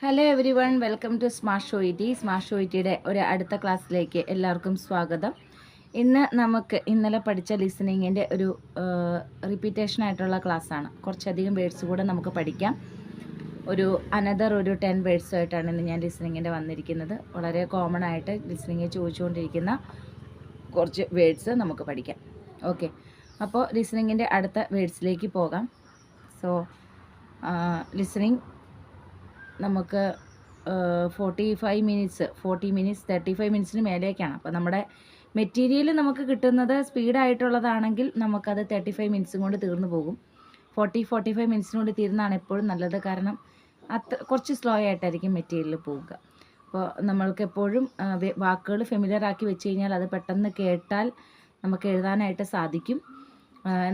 Hello everyone, welcome to smart ഷോയിറ്റി. Smart ഷോയിറ്റിയുടെ ഒരു അടുത്ത ക്ലാസ്സിലേക്ക് എല്ലാവർക്കും സ്വാഗതം. ഇന്ന് നമുക്ക് ഇന്നലെ പഠിച്ച ലിസണിങ്ങിൻ്റെ ഒരു റിപ്പീറ്റേഷൻ ആയിട്ടുള്ള ക്ലാസ്സാണ്. കുറച്ചധികം വേർഡ്സ് കൂടെ നമുക്ക് പഠിക്കാം. ഒരു 10 വേർഡ്സുമായിട്ടാണ് ഇന്ന് ഞാൻ ലിസണിങ്ങിൻ്റെ വന്നിരിക്കുന്നത്. വളരെ കോമൺ ആയിട്ട് ലിസണിങ് ചോദിച്ചുകൊണ്ടിരിക്കുന്ന കുറച്ച് വേർഡ്സ് നമുക്ക് പഠിക്കാം. ഓക്കെ, അപ്പോൾ ലിസണിങ്ങിൻ്റെ അടുത്ത വേർഡ്സിലേക്ക് പോകാം. സോ ലിസണിങ് നമുക്ക് 40 മിനിറ്റ്സ് 35 മിനിറ്റ്സിന് മേലേക്കാണ്. അപ്പോൾ നമ്മുടെ മെറ്റീരിയൽ നമുക്ക് കിട്ടുന്നത് സ്പീഡായിട്ടുള്ളതാണെങ്കിൽ നമുക്കത് 35 മിനിറ്റ്സും കൊണ്ട് തീർന്നു പോകും. 45 മിനിറ്റ്സിനുകൊണ്ട് തീരുന്നതാണ് എപ്പോഴും നല്ലത്. കാരണം കുറച്ച് സ്ലോ ആയിട്ടായിരിക്കും മെറ്റീരിയൽ പോവുക. അപ്പോൾ നമ്മൾക്ക് എപ്പോഴും വാക്കുകൾ ഫെമിലിയർ ആക്കി വെച്ച് കഴിഞ്ഞാൽ അത് പെട്ടെന്ന് കേട്ടാൽ നമുക്ക് എഴുതാനായിട്ട് സാധിക്കും.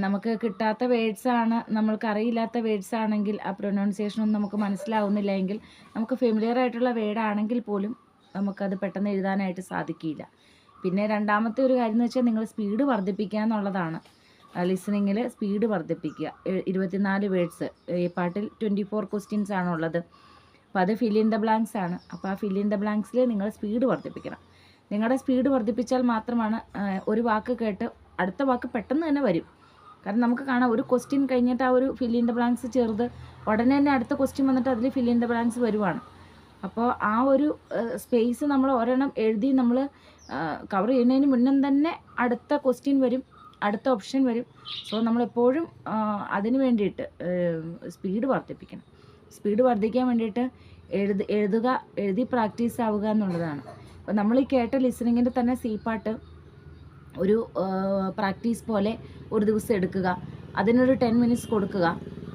നമുക്ക് കിട്ടാത്ത വേർഡ്സാണ്, നമ്മൾക്ക് അറിയില്ലാത്ത വേർഡ്സ് ആണെങ്കിൽ ആ പ്രൊനൗൺസിയേഷനൊന്നും നമുക്ക് മനസ്സിലാവുന്നില്ല എങ്കിൽ നമുക്ക് ഫെമിലിയർ ആയിട്ടുള്ള വേർഡാണെങ്കിൽ പോലും നമുക്കത് പെട്ടെന്ന് എഴുതാനായിട്ട് സാധിക്കില്ല. പിന്നെ രണ്ടാമത്തെ ഒരു കാര്യം എന്ന് വെച്ചാൽ നിങ്ങൾ സ്പീഡ് വർദ്ധിപ്പിക്കുക എന്നുള്ളതാണ്. ലിസണിങ്ങിൽ സ്പീഡ് വർദ്ധിപ്പിക്കുക. 24 വേർഡ്സ്, ഈ പാട്ടിൽ 24 ക്വസ്റ്റ്യൻസ് ആണുള്ളത്. അപ്പോൾ അത് ഫിൽ ഇൻ ദ ബ്ലാങ്ക്സ് ആണ്. അപ്പോൾ ആ ഫിൽ ഇൻ ദ ബ്ലാങ്ക്സിൽ നിങ്ങൾ സ്പീഡ് വർദ്ധിപ്പിക്കണം. നിങ്ങളുടെ സ്പീഡ് വർദ്ധിപ്പിച്ചാൽ മാത്രമാണ് ഒരു വാക്ക് കേട്ട് അടുത്ത വാക്ക് പെട്ടെന്ന് തന്നെ വരും. കാരണം നമുക്ക് കാണാം, ഒരു ക്വസ്റ്റ്യൻ കഴിഞ്ഞിട്ട് ആ ഒരു ഫിൽ ഇൻ ദ ബ്ലാങ്ക്സ് ചെറുത് ഉടനെ തന്നെ അടുത്ത ക്വസ്റ്റ്യൻ വന്നിട്ട് അതിൽ ഫിൽ ഇൻ ദ ബ്ലാങ്ക്സ് വരുവാണ്. അപ്പോൾ ആ ഒരു സ്പേസ് നമ്മൾ ഒരെണ്ണം എഴുതി നമ്മൾ കവർ ചെയ്യുന്നതിന് മുന്നേ തന്നെ അടുത്ത ക്വസ്റ്റ്യൻ വരും, അടുത്ത ഓപ്ഷൻ വരും. സോ നമ്മളെപ്പോഴും അതിന് വേണ്ടിയിട്ട് സ്പീഡ് വർദ്ധിപ്പിക്കണം. സ്പീഡ് വർദ്ധിക്കാൻ വേണ്ടിയിട്ട് എഴുതി പ്രാക്ടീസ് ആവുക എന്നുള്ളതാണ്. അപ്പോൾ നമ്മൾ ഈ കേട്ട ലിസണിങ്ങിൻ്റെ തന്നെ സി പാട്ട് ഒരു പ്രാക്ടീസ് പോലെ ഒരു ദിവസം എടുക്കുക, അതിനൊരു 10 മിനിറ്റ്സ് കൊടുക്കുക.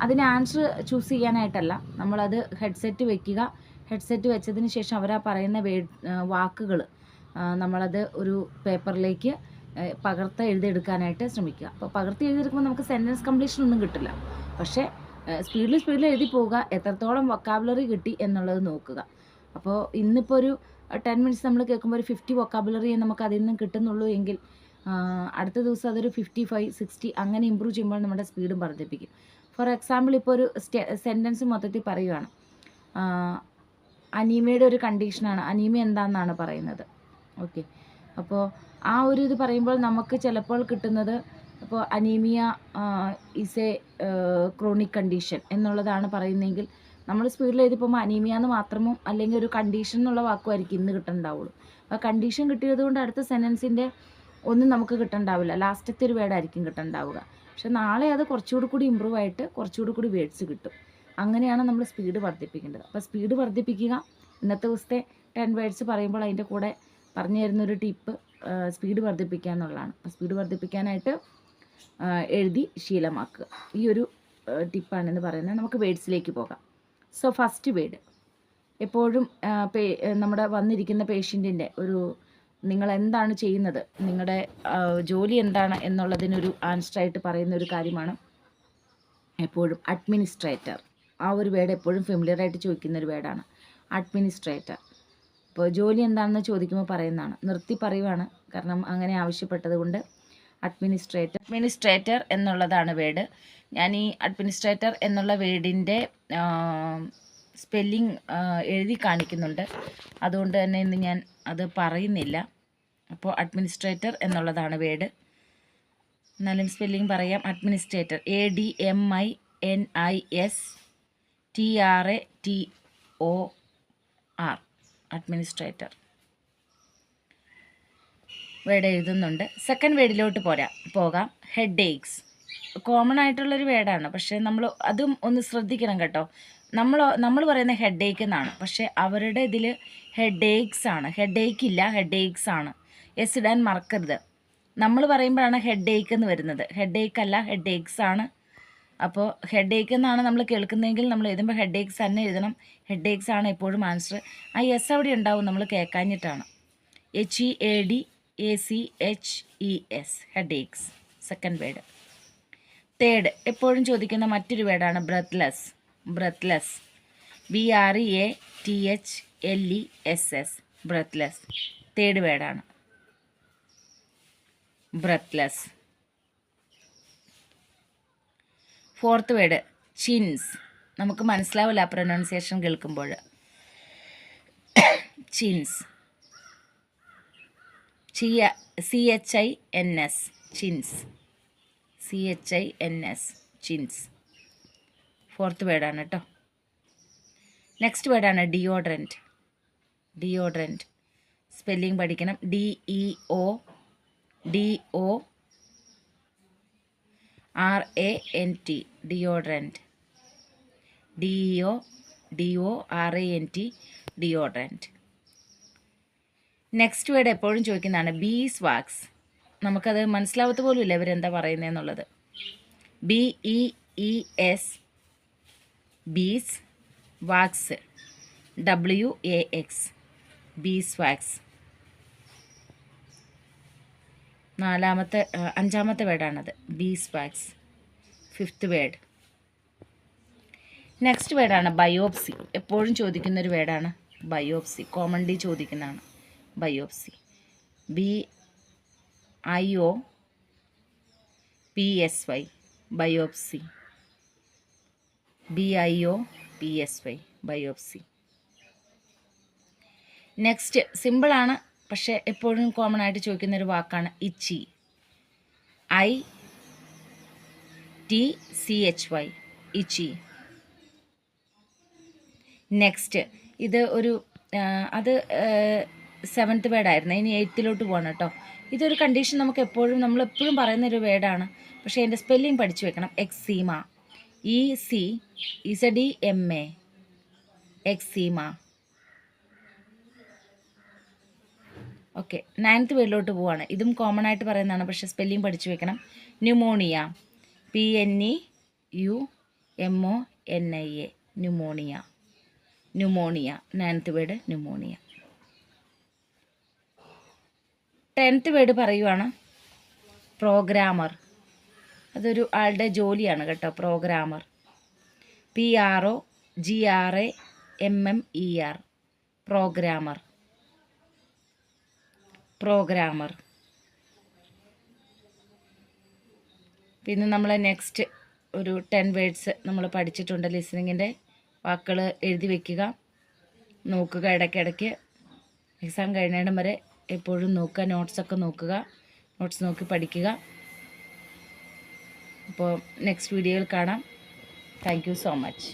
അതിന് ആൻസർ ചൂസ് ചെയ്യാനായിട്ടല്ല, നമ്മളത് ഹെഡ്സെറ്റ് വെക്കുക. ഹെഡ്സെറ്റ് വെച്ചതിന് ശേഷം അവരാ പറയുന്ന വാക്കുകൾ നമ്മളത് ഒരു പേപ്പറിലേക്ക് എഴുതിയെടുക്കാനായിട്ട് ശ്രമിക്കുക. അപ്പോൾ പകർത്തി എഴുതിയെടുക്കുമ്പോൾ നമുക്ക് സെൻറ്റൻസ് കംപ്ലീഷൻ ഒന്നും കിട്ടില്ല. പക്ഷേ സ്പീഡിൽ എഴുതി പോവുക, എത്രത്തോളം വൊക്കാബുലറി കിട്ടി എന്നുള്ളത് നോക്കുക. അപ്പോൾ ഇന്നിപ്പോൾ ഒരു 10 മിനിറ്റ്സ് നമ്മൾ കേൾക്കുമ്പോൾ ഒരു 50 വൊക്കാബുലറി നമുക്ക് അതിൽ നിന്ന് കിട്ടുന്നുള്ളൂ എങ്കിൽ അടുത്ത ദിവസം അതൊരു 55, 60 അങ്ങനെ ഇമ്പ്രൂവ് ചെയ്യുമ്പോൾ നമ്മുടെ സ്പീഡും വർദ്ധിപ്പിക്കും. ഫോർ എക്സാമ്പിൾ, ഇപ്പോൾ ഒരു സെൻറ്റൻസ് മൊത്തത്തിൽ പറയുകയാണ്. അനീമിയയുടെ ഒരു കണ്ടീഷനാണ്. അനീമിയ എന്താണെന്നാണ് പറയുന്നത്. ഓക്കെ, അപ്പോൾ ആ ഒരു ഇത് പറയുമ്പോൾ നമുക്ക് ചിലപ്പോൾ കിട്ടുന്നത്, അപ്പോൾ anaemia is A chronic condition എന്നുള്ളതാണ് പറയുന്നതെങ്കിൽ നമ്മൾ സ്പീഡിൽ എഴുതി പോകുമ്പോൾ അനീമിയ എന്ന് മാത്രമോ അല്ലെങ്കിൽ ഒരു കണ്ടീഷൻ എന്നുള്ള വാക്കുമായിരിക്കും ഇന്ന് കിട്ടുന്നുണ്ടാവുള്ളൂ. അപ്പോൾ കണ്ടീഷൻ കിട്ടിയത് കൊണ്ട് അടുത്ത സെൻറ്റൻസിൻ്റെ ഒന്നും നമുക്ക് കിട്ടുന്നുണ്ടാവില്ല, ലാസ്റ്റത്തെ ഒരു വേർഡായിരിക്കും കിട്ടുന്നുണ്ടാവുക. പക്ഷെ നാളെ അത് കുറച്ചുകൂടി ഇമ്പ്രൂവ് ആയിട്ട് കുറച്ചുകൂടി വേർഡ്സ് കിട്ടും. അങ്ങനെയാണ് നമ്മൾ സ്പീഡ് വർദ്ധിപ്പിക്കേണ്ടത്. അപ്പോൾ സ്പീഡ് വർദ്ധിപ്പിക്കുക. ഇന്നത്തെ ദിവസത്തെ 10 വേർഡ്സ് പറയുമ്പോൾ അതിൻ്റെ കൂടെ പറഞ്ഞു തരുന്നൊരു ടിപ്പ് സ്പീഡ് വർദ്ധിപ്പിക്കുക എന്നുള്ളതാണ്. അപ്പോൾ സ്പീഡ് വർദ്ധിപ്പിക്കാനായിട്ട് എഴുതി ശീലമാക്കുക. ഈ ഒരു ടിപ്പാണെന്ന് പറയുന്നത്. നമുക്ക് വേർഡ്സിലേക്ക് പോകാം. സോ ഫസ്റ്റ് വേർഡ്, എപ്പോഴും നമ്മുടെ വന്നിരിക്കുന്ന പേഷ്യൻറ്റിൻ്റെ ഒരു നിങ്ങൾ എന്താണ് ചെയ്യുന്നത്, നിങ്ങളുടെ ജോലി എന്താണ് എന്നുള്ളതിനൊരു ആൻസറായിട്ട് പറയുന്ന ഒരു കാര്യമാണ് എപ്പോഴും അഡ്മിനിസ്ട്രേറ്റർ. ആ ഒരു വേർഡ് എപ്പോഴും ഫെമിലിയറായിട്ട് ചോദിക്കുന്ന ഒരു വേർഡാണ് അഡ്മിനിസ്ട്രേറ്റർ. ഇപ്പോൾ ജോലി എന്താണെന്ന് ചോദിക്കുമ്പോൾ പറയുന്നതാണ്, നിർത്തി പറയുവാണ്, കാരണം അങ്ങനെ ആവശ്യപ്പെട്ടത് കൊണ്ട്. അഡ്മിനിസ്ട്രേറ്റർ എന്നുള്ളതാണ് വേർഡ്. ഞാൻ ഈ അഡ്മിനിസ്ട്രേറ്റർ എന്നുള്ള വേർഡിൻ്റെ സ്പെല്ലിംഗ് എഴുതി കാണിക്കുന്നുണ്ട്, അതുകൊണ്ട് തന്നെ ഇന്ന് ഞാൻ അത് പറയുന്നില്ല. അപ്പോൾ അഡ്മിനിസ്ട്രേറ്റർ എന്നുള്ളതാണ് വേർഡ്. എന്നാലും സ്പെല്ലിംഗ് പറയാം. അഡ്മിനിസ്ട്രേറ്റർ, ADMINISTRATOR, അഡ്മിനിസ്ട്രേറ്റർ വേർഡ് എഴുതുന്നുണ്ട്. സെക്കൻഡ് വേർഡിലോട്ട് പോകാം. Head aches. കോമൺ ആയിട്ടുള്ളൊരു വേർഡാണ്, പക്ഷേ നമ്മൾ അതും ഒന്ന് ശ്രദ്ധിക്കണം കേട്ടോ. നമ്മൾ പറയുന്ന ഹെഡ് ഏക്ക് എന്നാണ്, പക്ഷേ അവരുടെ ഇതിൽ ഹെഡ് ഏക്സ് ആണ്. ഹെഡ് ഏക്ക് ഇല്ല, ഹെഡ് ഏക്സ് ആണ്. എസ് ഇടാൻ മറക്കരുത്. നമ്മൾ പറയുമ്പോഴാണ് ഹെഡ് ഏക്ക് എന്ന് വരുന്നത്. ഹെഡ് ഏക്ക് അല്ല, ഹെഡ് ഏക്സ് ആണ്. അപ്പോൾ ഹെഡ് ഏക്ക് എന്നാണ് നമ്മൾ കേൾക്കുന്നതെങ്കിൽ നമ്മൾ എഴുതുമ്പോൾ ഹെഡ് ഏക്സ് തന്നെ എഴുതണം. ഹെഡ് ഏക്സ് ആണ് എപ്പോഴും ആൻസർ. ആ എസ് അവിടെ ഉണ്ടാവും, നമ്മൾ കേൾക്കാഞ്ഞിട്ടാണ്. HEADACHES, headaches. Second word. Third, എപ്പോഴും ചോദിക്കുന്ന മറ്റൊരു വേർഡാണ് ബ്രെത്ത്ലെസ്. BREATHLESS, breathless. തേർഡ് വേർഡാണ് ബ്രെത്ത്ലെസ്. Fourth word chins. നമുക്ക് മനസ്സിലാവില്ല പ്രൊനൗൺസിയേഷൻ കേൾക്കുമ്പോൾ. chins. CHINS. Chins. CHINS. Chins. Fourth വേർഡാണ് കേട്ടോ. നെക്സ്റ്റ് വേർഡാണ് ഡിയോഡ്രൻറ്റ്. ഡിയോഡ്രൻറ്റ് സ്പെല്ലിംഗ് പഠിക്കണം. DEODORANT. Deodorant. DEODORANT. Deodorant. Next word എപ്പോഴും ചോദിക്കുന്നതാണ് ബീസ് വാക്സ്. നമുക്കത് മനസ്സിലാവത്ത് പോലും ഇല്ല ഇവരെന്താ പറയുന്നതെന്നുള്ളത്. BEES bees wax. WAX bees wax. അഞ്ചാമത്തെ വേർഡാണത് bees wax. Fifth word. Next വേർഡാണ് ബയോപ്സി. എപ്പോഴും ചോദിക്കുന്നൊരു വേർഡാണ് ബയോപ്സി. കോമൺലി ചോദിക്കുന്നതാണ് biopsy. BIOPSY biopsy. BIOPSY biopsy. Next സിമ്പിളാണ്, പക്ഷേ എപ്പോഴും കോമൺ ആയിട്ട് ചോദിക്കുന്നൊരു വാക്കാണ് ഇച്ചി. ITCHY ഇച്ചി. നെക്സ്റ്റ് ഇത് ഒരു അത് സെവൻത്ത് വേർഡായിരുന്നു. ഇനി എയ്ത്തിലോട്ട് പോകണം കേട്ടോ. ഇതൊരു കണ്ടീഷൻ നമുക്ക് നമ്മളെപ്പോഴും പറയുന്നൊരു വേർഡാണ്, പക്ഷേ എൻ്റെ സ്പെല്ലിംഗ് പഠിച്ചു വെക്കണം. Eczema. ECZEMA eczema. Okay, ninth വേർഡിലോട്ട് പോവാണ്. ഇതും കോമൺ ആയിട്ട് പറയുന്നതാണ്, പക്ഷേ സ്പെല്ലിംഗ് പഠിച്ചു വെക്കണം. Pneumonia. PNEUMONIA pneumonia. Pneumonia ninth word pneumonia. 10th word പറയുവാണ് പ്രോഗ്രാമർ. അതൊരു ആളുടെ ജോലിയാണ് കേട്ടോ, പ്രോഗ്രാമർ. PROGRAMMER programmer. പ്രോഗ്രാമർ. പിന്നെ നമ്മൾ നെക്സ്റ്റ് ഒരു 10 വേർഡ്സ് നമ്മൾ പഠിച്ചിട്ടുണ്ട്. ലിസണിങ്ങിൻ്റെ വാക്കുകൾ എഴുതി വയ്ക്കുക, നോക്കുക. ഇടയ്ക്കിടയ്ക്ക് എക്സാം കഴിയുന്നിടം വരെ എപ്പോഴും നോക്കുക. നോട്ട്സൊക്കെ നോക്കുക, നോട്ട്സ് നോക്കി പഠിക്കുക. അപ്പോൾ നെക്സ്റ്റ് വീഡിയോയിൽ കാണാം. Thank you so much.